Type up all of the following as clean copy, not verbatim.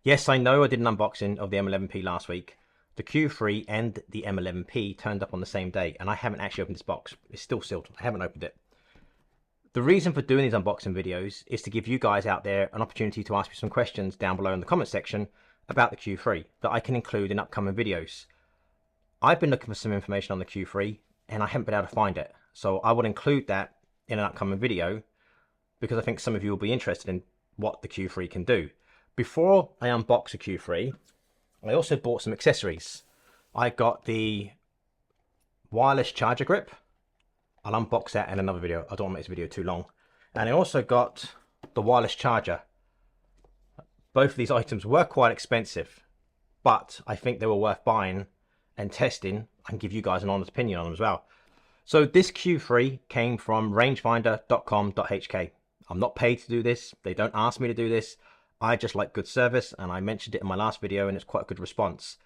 Yes, I know I did an unboxing of the M11P last week. The Q3 and the M11P turned up on the same day, and I haven't actually opened this box. It's still sealed. I haven't opened it. The reason for doing these unboxing videos is to give you guys out there an opportunity to ask me some questions down below in the comment section about the Q3 that I can include in upcoming videos. I've been looking for some information on the Q3 and I haven't been able to find it. So I will include that in an upcoming video because I think some of you will be interested in what the Q3 can do. Before I unbox the Q3, I also bought some accessories. I got the wireless charger grip. I'll unbox that in another video. I don't want to make this video too long. And I also got the wireless charger. Both of these items were quite expensive, but I think they were worth buying and testing and give you guys an honest opinion on them as well. So this Q3 came from rangefinder.com.hk. I'm not paid to do this. They don't ask me to do this. I just like good service, and I mentioned it in my last video, and it's quite a good response.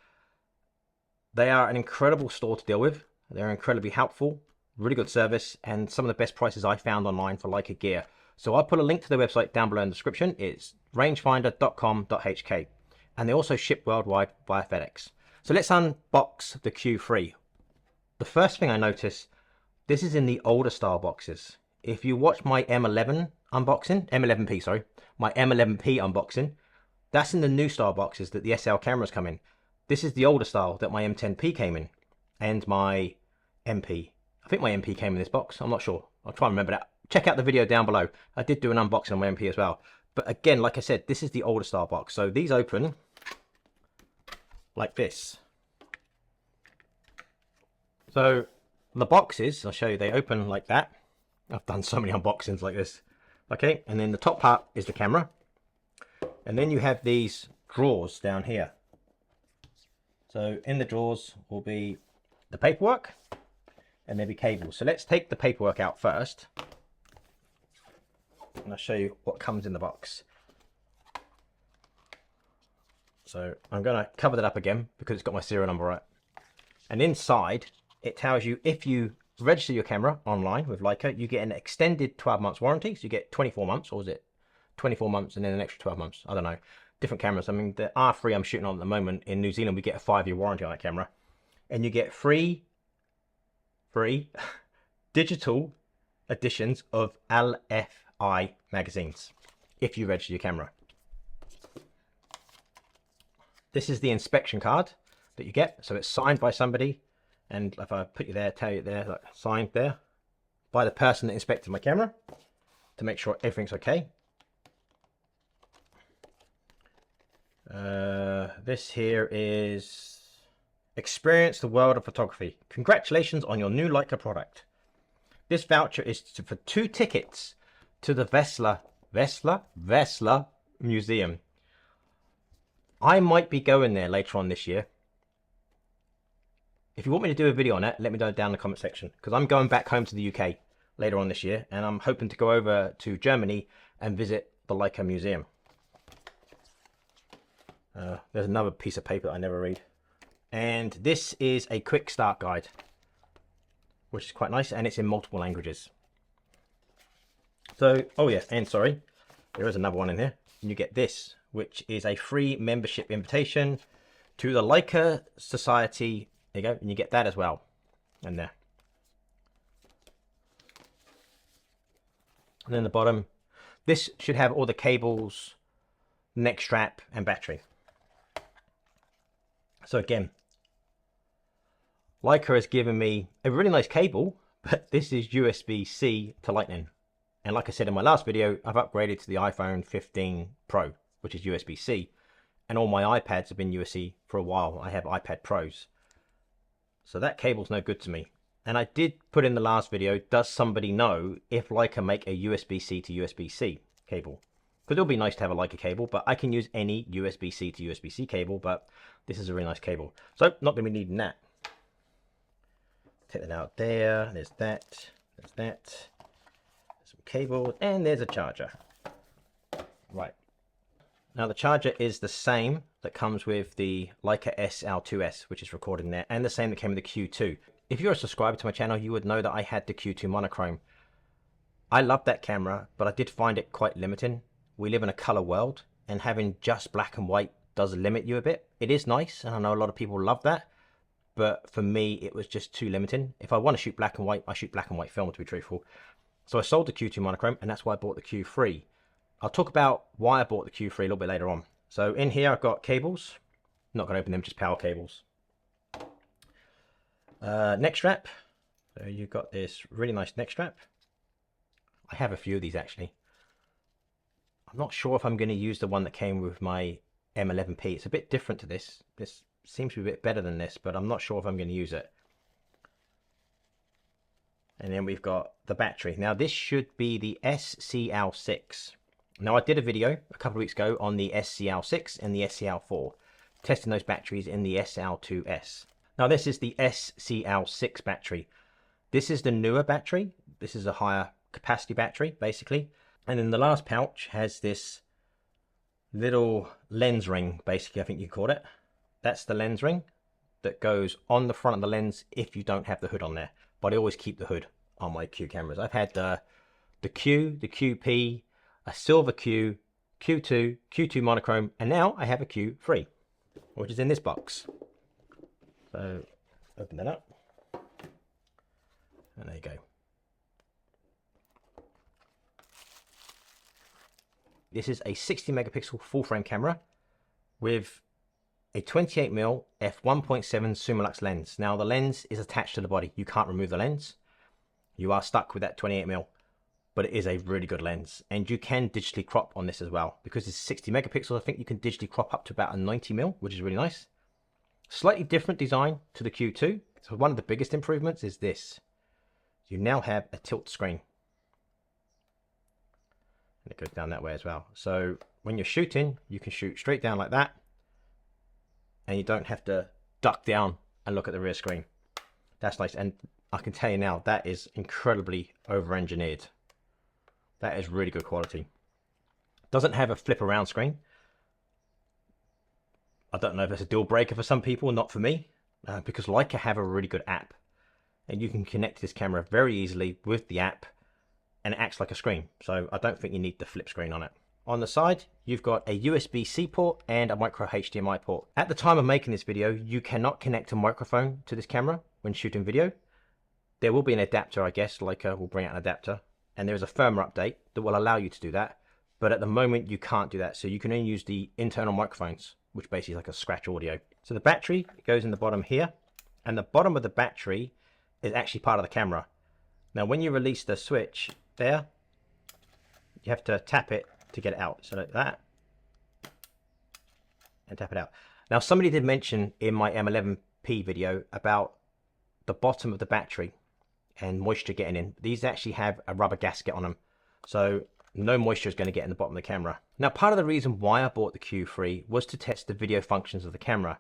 They are an incredible store to deal with. They're incredibly helpful, really good service, and some of the best prices I found online for Leica gear. So I'll put a link to their website down below in the description. It's rangefinder.com.hk, and they also ship worldwide via FedEx. So let's unbox the Q3. The first thing I noticed, this is in the older style boxes. If you watch my M11 unboxing, M11P, sorry, my M11P unboxing, that's in the new style boxes that the SL cameras come in. This is the older style that my M10P came in, and my MP. I think my MP came in this box. I'm not sure. I'll try and remember that. Check out the video down below. I did do an unboxing on my MP as well. But again, like I said, this is the older style box. So these open like this. So the boxes, I'll show you, they open like that. I've done so many unboxings like this. Okay, and then the top part is the camera. And then you have these drawers down here. So in the drawers will be the paperwork and there'll be cables. So let's take the paperwork out first. And I'll show you what comes in the box. So I'm going to cover that up again because it's got my serial number right. And inside it tells you if you register your camera online with Leica, you get an extended 12 months warranty. So you get 24 months, or is it 24 months and then an extra 12 months? I don't know. Different cameras. I mean, the R3 I'm shooting on at the moment in New Zealand, we get a 5-year warranty on that camera. And you get free digital editions of LFI magazines if you register your camera. This is the inspection card that you get. So it's signed by somebody. And if I put you there, tell you there, like, signed there by the person that inspected my camera to make sure everything's okay. This here is experience the world of photography. Congratulations on your new Leica product. This voucher is for 2 tickets to the Vesla Museum. I might be going there later on this year. If you want me to do a video on it, let me know down in the comment section, because I'm going back home to the UK later on this year, and I'm hoping to go over to Germany and visit the Leica Museum. There's another piece of paper that I never read. And this is a quick start guide, which is quite nice, and it's in multiple languages. So, oh yeah, and sorry, there is another one in here. And you get this, which is a free membership invitation to the Leica Society. There you go, and you get that as well in there. And then the bottom, this should have all the cables, neck strap, and battery. So again, Leica has given me a really nice cable, but this is USB-C to Lightning. And like I said in my last video, I've upgraded to the iPhone 15 Pro, which is USB-C. And all my iPads have been USB for a while. I have iPad Pros. So that cable's no good to me. And I did put in the last video, does somebody know if Leica make a USB-C to USB-C cable? Because it'll be nice to have a Leica cable, but I can use any USB-C to USB-C cable, but this is a really nice cable. So not going to be needing that. Take that out there, there's that, there's that. Some cable, and there's a charger. Right. Now the charger is the same that comes with the Leica SL2S, which is recorded in there, and the same that came with the Q2. If you're a subscriber to my channel, you would know that I had the Q2 monochrome. I love that camera, but I did find it quite limiting. We live in a color world, and having just black and white does limit you a bit. It is nice, and I know a lot of people love that, but for me, it was just too limiting. If I want to shoot black and white, I shoot black and white film, to be truthful. So I sold the Q2 monochrome, and that's why I bought the Q3. I'll talk about why I bought the Q3 a little bit later on. So in here, I've got cables. I'm not going to open them, just power cables. Neck strap. So you've got this really nice neck strap. I have a few of these actually. I'm not sure if I'm going to use the one that came with my M11P. It's a bit different to this. This seems to be a bit better than this, but I'm not sure if I'm going to use it. And then we've got the battery. Now this should be the SCL6. Now I did a video a couple of weeks ago on the SCL6 and the SCL4, testing those batteries in the SL2S. Now this is the SCL6 battery. This is the newer battery. This is a higher capacity battery, basically. And then the last pouch has this little lens ring, basically, I think you call it. That's the lens ring that goes on the front of the lens if you don't have the hood on there. But I always keep the hood on my Q cameras. I've had the Q, the QP, a silver Q, Q2, Q2 monochrome, and now I have a Q3, which is in this box. So open that up, and there you go. This is a 60 megapixel full frame camera with a 28mm f1.7 Summilux lens. Now the lens is attached to the body. You can't remove the lens. You are stuck with that 28mm, but it is a really good lens. And you can digitally crop on this as well. Because it's 60 megapixels, I think you can digitally crop up to about a 90mm, which is really nice. Slightly different design to the Q2. So one of the biggest improvements is this. You now have a tilt screen. And it goes down that way as well. So when you're shooting, you can shoot straight down like that. And you don't have to duck down and look at the rear screen. That's nice. And I can tell you now, that is incredibly over-engineered. That is really good quality. Doesn't have a flip around screen. I don't know if it's a deal breaker for some people, not for me. Because Leica have a really good app. And you can connect this camera very easily with the app. And it acts like a screen. So I don't think you need the flip screen on it. On the side, you've got a USB-C port and a micro HDMI port. At the time of making this video, you cannot connect a microphone to this camera when shooting video. There will be an adapter, I guess. Leica will bring out an adapter. And there is a firmware update that will allow you to do that. But at the moment, you can't do that. So you can only use the internal microphones, which basically is like a scratch audio. So the battery goes in the bottom here. And the bottom of the battery is actually part of the camera. Now, when you release the switch there, you have to tap it to get it out. So like that, and tap it out. Now somebody did mention in my M11P video about the bottom of the battery and moisture getting in. These actually have a rubber gasket on them, so no moisture is going to get in the bottom of the camera. Now part of the reason why I bought the Q3 was to test the video functions of the camera.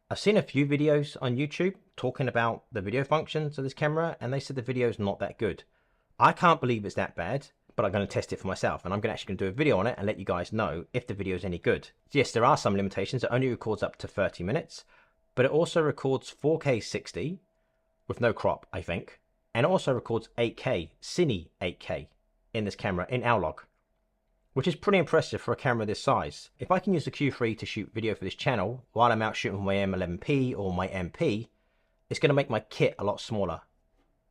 I've seen a few videos on YouTube talking about the video functions of this camera, and they said the video is not that good. I can't believe it's that bad, but I'm going to test it for myself, and I'm actually going to do a video on it and let you guys know if the video is any good. Yes, there are some limitations. It only records up to 30 minutes, but it also records 4K 60 with no crop, I think, and it also records 8K, Cine 8K in this camera in L-log, which is pretty impressive for a camera this size. If I can use the Q3 to shoot video for this channel while I'm out shooting with my M11P or my MP, it's going to make my kit a lot smaller.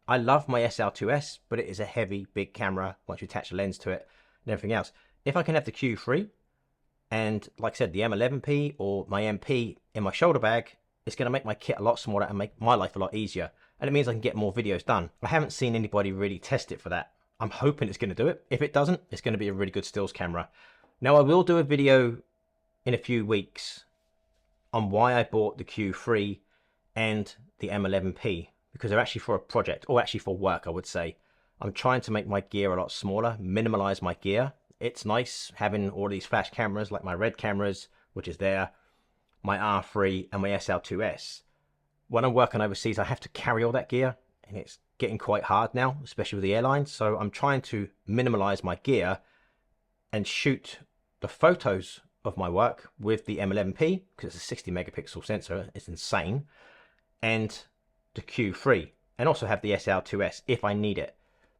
I love my SL2S, but it is a heavy, big camera once you attach a lens to it and everything else. If I can have the Q3 and, like I said, the M11P or my MP in my shoulder bag, it's going to make my kit a lot smaller and make my life a lot easier. And it means I can get more videos done. I haven't seen anybody really test it for that. I'm hoping it's going to do it. If it doesn't, it's going to be a really good stills camera. Now, I will do a video in a few weeks on why I bought the Q3 and the M11P. Because they're actually for a project, or actually for work, I would say. I'm trying to make my gear a lot smaller, minimalize my gear. It's nice having all these flash cameras, like my red cameras, which is there, my R3 and my SL2S. When I'm working overseas, I have to carry all that gear, and it's getting quite hard now, especially with the airlines. So I'm trying to minimalize my gear and shoot the photos of my work with the M11P, because it's a 60 megapixel sensor. It's insane. And the Q3, and also have the SL2S if I need it.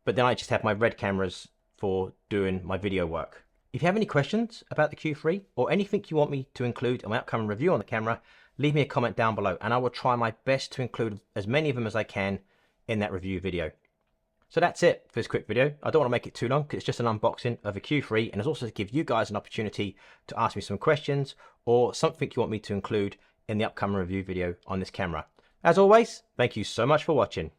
But then I just have my red cameras for doing my video work. If you have any questions about the Q3 or anything you want me to include in my upcoming review on the camera, leave me a comment down below and I will try my best to include as many of them as I can in that review video. So that's it for this quick video. I don't want to make it too long because it's just an unboxing of a Q3, and it's also to give you guys an opportunity to ask me some questions or something you want me to include in the upcoming review video on this camera. As always, thank you so much for watching.